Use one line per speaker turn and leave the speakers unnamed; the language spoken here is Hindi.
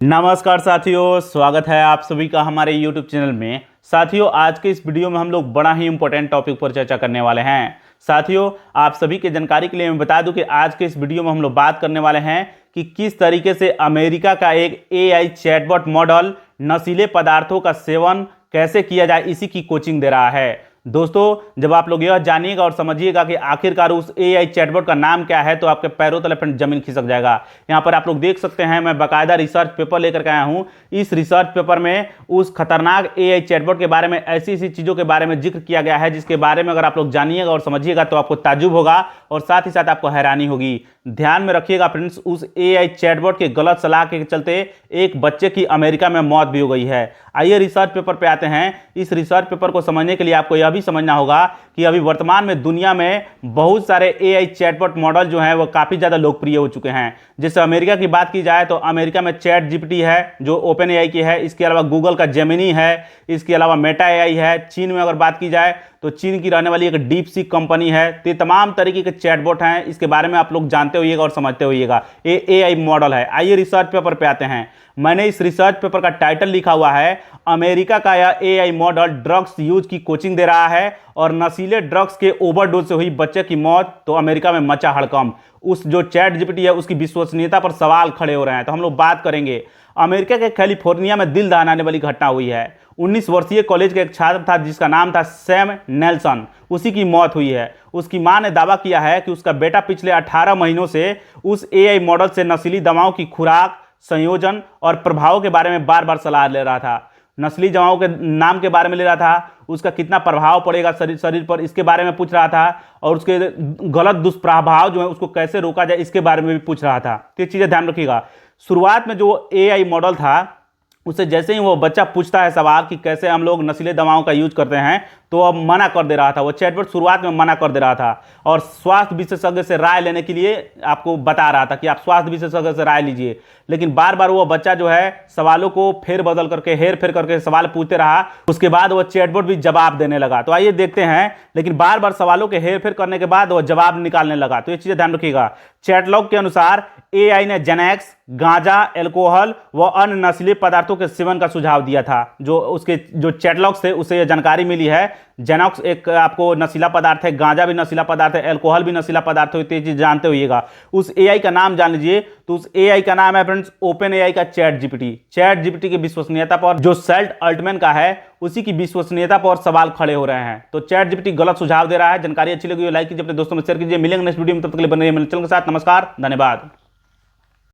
नमस्कार साथियों, स्वागत है आप सभी का हमारे YouTube चैनल में। साथियों, आज के इस वीडियो में हम लोग बड़ा ही इंपॉर्टेंट टॉपिक पर चर्चा करने वाले हैं। साथियों, आप सभी के जानकारी के लिए मैं बता दूं कि आज के इस वीडियो में हम लोग बात करने वाले हैं कि किस तरीके से अमेरिका का एक AI चैटबॉट मॉडल नशीले पदार्थों का सेवन कैसे किया जाए, इसी की कोचिंग दे रहा है। दोस्तों, जब आप लोग यह जानिएगा और समझिएगा कि आखिरकार उस AI चैटबॉट का नाम क्या है, तो आपके पैरों तले पर जमीन खिसक जाएगा। यहाँ पर आप लोग देख सकते हैं, मैं बाकायदा रिसर्च पेपर लेकर के आया हूँ। इस रिसर्च पेपर में उस खतरनाक AI चैटबॉट के बारे में ऐसी ऐसी चीज़ों के बारे में जिक्र किया गया है, जिसके बारे में अगर आप लोग जानिएगा और समझिएगा तो आपको ताज्जुब होगा और साथ ही साथ आपको हैरानी होगी। ध्यान में रखिएगा फ्रेंड्स, उस AI चैटबॉट के गलत सलाह के चलते एक बच्चे की अमेरिका में मौत भी हो गई है। आइए रिसर्च पेपर पे आते हैं। इस रिसर्च पेपर को समझने के लिए आपको यह भी समझना होगा कि अभी वर्तमान में दुनिया में बहुत सारे AI चैटबॉट मॉडल जो हैं वो काफ़ी ज़्यादा लोकप्रिय हो चुके हैं। जैसे अमेरिका की बात की जाए तो अमेरिका में चैट GPT है जो ओपन AI की है। इसके अलावा गूगल का जेमिनी है। इसके अलावा मेटा AI है। चीन में अगर बात की जाए तो चीन की रहने वाली एक डीपसीक कंपनी है। तो ये तमाम तरीके के चैटबॉट हैं। इसके बारे में आप लोग जानते होइएगा और समझते होइएगा। ये AI मॉडल है। आइए रिसर्च पेपर पे आते हैं। मैंने इस रिसर्च पेपर का टाइटल लिखा हुआ है, अमेरिका का यह AI मॉडल ड्रग्स यूज की कोचिंग दे रहा है और नशीले ड्रग्स के ओवरडोज से हुई बच्चे की मौत, तो अमेरिका में मचा हड़कंप। उस जो चैट GPT है उसकी विश्वसनीयता पर सवाल खड़े हो रहे हैं। तो हम लोग बात करेंगे। अमेरिका के कैलिफोर्निया में दिल दहलाने वाली घटना हुई है। 19 वर्षीय कॉलेज का एक छात्र था जिसका नाम था सैम नेल्सन। उसी की मौत हुई है। उसकी मां ने दावा किया है कि उसका बेटा पिछले 18 महीनों से उस AI मॉडल से नशीली दवाओं की खुराक, संयोजन और प्रभाव के बारे में बार बार सलाह ले रहा था। नस्ली दवाओं के नाम के बारे में ले रहा था, उसका कितना प्रभाव पड़ेगा शरीर पर, इसके बारे में पूछ रहा था, और उसके गलत दुष्प्रभाव जो है उसको कैसे रोका जाए इसके बारे में भी पूछ रहा था। तो ये चीज़ें ध्यान रखिएगा। शुरुआत में जो AI मॉडल था उससे जैसे ही वो बच्चा पूछता है सवाल कि कैसे हम लोग नशीले दवाओं का यूज करते हैं, तो अब मना कर दे रहा था। वो चैटबॉट शुरुआत में मना कर दे रहा था और स्वास्थ्य विशेषज्ञ से राय लेने के लिए आपको बता रहा था कि आप स्वास्थ्य विशेषज्ञ से राय लीजिए। लेकिन बार बार वो बच्चा जो है सवालों को फेर बदल करके, हेर फेर करके सवाल पूछते रहा। उसके बाद वो चैटबॉट भी जवाब देने लगा। तो आइए देखते हैं। लेकिन बार बार सवालों के हेर फेर करने के बाद वो जवाब निकालने लगा। तो ये चीजें ध्यान रखिएगा। चैटलॉग के अनुसार AI ने जेनेक्स, गांजा, एल्कोहल व अन्य नशीले पदार्थों के सेवन का सुझाव दिया था। जो उसके जो चैटलॉग से उसे यह जानकारी मिली है। जेनॉक्स एक आपको नशीला पदार्थ है, गांजा भी नशीला पदार्थ है, एल्कोहल भी नशीला पदार्थ है। ये चीज जानते होइएगा। उस AI का नाम जान लीजिए। तो उस AI का नाम है फ्रेंड्स ओपन AI का चैट GPT। चैट GPT की विश्वसनीयता पर जो सैल्ट अल्टमैन का है उसी की विश्वसनीयता पर सवाल खड़े हो रहे हैं। तो चैट GPT गलत सुझाव दे रहा है। जानकारी अच्छी लगी हो लाइक कीजिए, अपने दोस्तों में शेयर कीजिए। मिलेंगे नेक्स्ट वीडियो में, तब तक के लिए बने रहिए मेरे चैनल के साथ। नमस्कार, धन्यवाद।